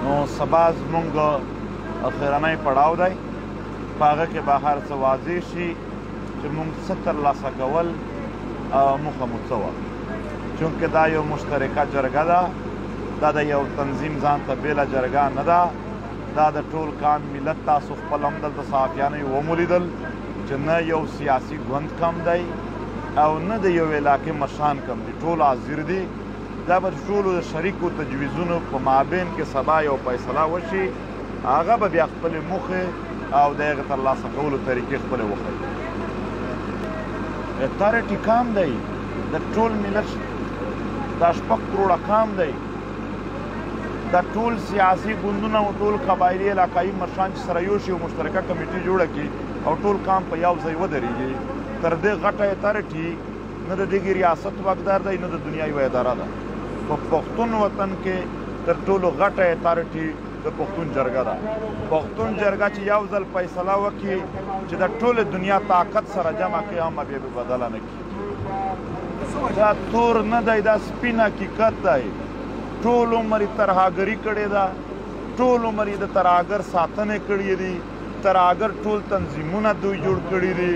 نو سبا زمونږ اخرنی پړاو دی په هغه کې به هر څه واضح شي چې موږ څه ترلاسه کول او موخه مو څه وه چونکې دا یو مشترکه جرګه ده دا د یو تنظیم ځان ته بېله جرګه نه ده دا د ټول کام ملت تاسو خپل هم دلته صحافیانو ومولیدل چې نه یو سیاسي ګوند کم دی او نه د یو علاقې مشران کم دي ټول حاضر دي دا به ټولو د شریکو تجویزونو په مابین کې سبا یو فیصله وشي هغه به بیا خپلې موخې او د هغې ترلاسه کولو طریقې خپلې وښیي اتارټي کام دی د ټول ملت دا 6 کروړه کام دی دا ټول سیاسي ګوندونه او ټول قبایلي علاقایي مشران چې سره یو شي او مشترکه کمیټې جوړه کړي او ټول کام په یو ځای ودرېږي تر دې غټه اتارټي نه د دغې ریاست واکدار دی نه د دنیا یوه اداره ده په پښتون وطن کې تر ټولو غټه اتارټي د پښتون جرګه ده پښتون جرګه چې یو ځل فیصله وکړي چې د ټولې دنیا طاقت سره جمع کړي هم بیا به بدله نه کړي دا تور نه دی دا سپین حقیقت دی ټول عمر یې ترهاګري کړې ده ټول عمر یې د ترهاګر ساتنې کړې دي ترهاګر ټول تنظیمونه دوی جوړ کړي دي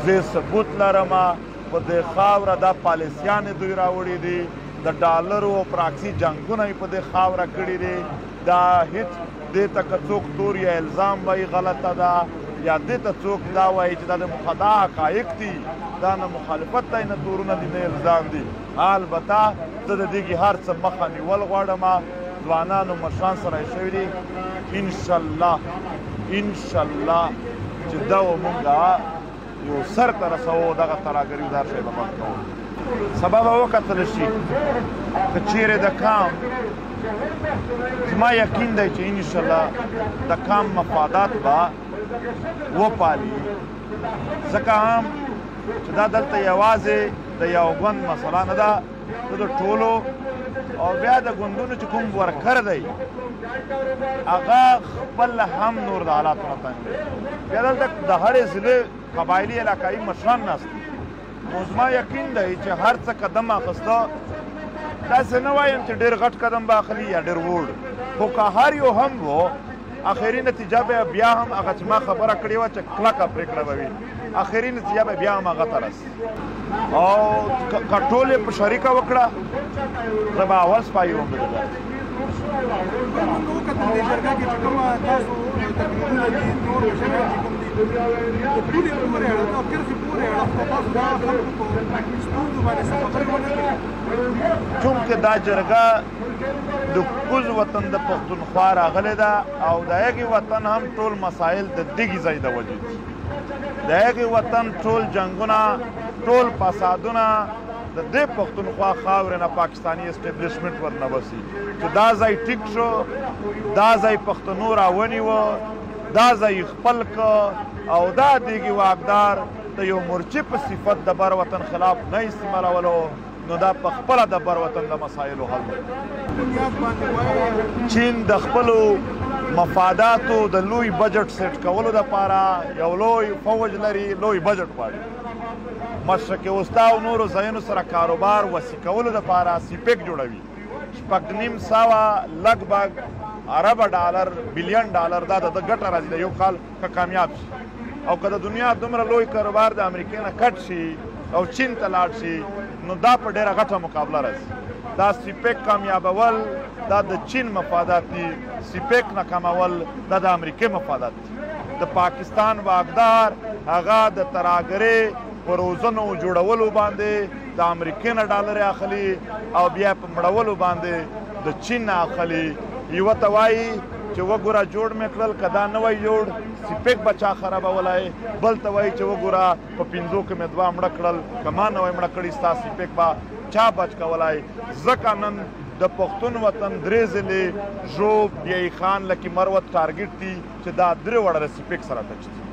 زه ثبوت لرمه په دې خاوره دا پالیسیانې دوی راوړي دي د ډالرو او پراکسي جنګونه یې په دې خاوره کړي دي دا هیڅ دې ته که څوک تور یا الزام وایي غلطه ده یا دې ته څوک دا وایي چې دا د مخدا حقایق دي دا نه مخالفت دی نه تورونه دي نه الزام دي البته زه د دې کې هر څه مخه نیول غواړم ځوانانو مشران سره یې شوي دي انشاءالله چې دا مونږ یو سر ته رسوو دغه ترهګري دا شی به بند کوو سبا به وکتل شي که چیرې د کام زما یقین دی چې انشاءالله د کام مفادات به وپالي ځکه هم چې دا دلته یوازې د یو ګوند مسله نه ده د ټولو او بیا د ګوندونو چې کوم ورکر دی هغه خپل هم نور د حالاتو نه تنګ دی بیا دلته د هرې ضلع قبایلي علاقایي مشران ناست دي نو زما یقین دی چې هر څه قدم اخیسته داسې نه وایم چې ډېر غټ قدم به اخلي یا ډېر وړ خو که هر یو هم و آخري نتیجه به بیا هم هغه چې ما خبره کړې وه چې کلکه پرېکړه به وي آخري نتیجه به بیا هم هغه ته رسي او که ټول یې په شریکه وکړه زه به اول سپایي وم د ده چونکې دا جرګه د کوز وطن د پښتونخوا راغلی ده او د هغې وطن هم ټول مسایل د دغې ځای د وجې دي د هغې وطن ټول جنګونه ټول فسادونه د دې پښتونخوا خاورې نه پاکستاني اسټبلیشمنټ ورنبسي چې دا ځای ټیک شو دا ځای پښتنو راونیوه دا ځای خپل که او دا دیګي واکدار د یو مرچې په صفت د بر وطن خلاف نه استعمالولو نو دا په خپله د بر وطن د مسایلو حل چین د خپلو مفاداتو د لوی بجټ سیټ کولو دپاره یو لوی فوج لري لوی بجټ غواړي مشرق وسطا او نورو ځایونو سره کاروبار وسیع کولو دپاره سیپیک جوړوي 6.5 سوه لګبګ ارب ډالر بلیون ډالر دا د ګټه راځي د یو کال که کامیاب شي او که د دنیا دومره لوی کاروبار د امریکې نه کټ شي او چین ته لاړ شي نو دا په ډېره غټه مقابله راځي دا سیپیک کامیابول دا د چین مفادات دي سیپیک ناکامول دا د امریکې مفادات دي د پاکستان واکدار هغه د ترهګرۍ په روزنو جوړولو باندې د امریکې نه ډالرې اخلي او بیا په مړولو باندې د چین نه اخلي یوه ته وایي چې وګوره جوړ مې کړل که دا نه وای جوړ سیپیک به چا خرابولی بل ته وایي چې وګوره په 5 کې مې 2 مړه کړل که ما نه وای مړه کړي ستا سیپیک به چا بچ کولی ځکه نن د پښتون وطن 3 ضلعې ژوب بیایي خان لکي مروت ټارګټ دي چې دا 3 وړه د سیپیک سره ټچ دي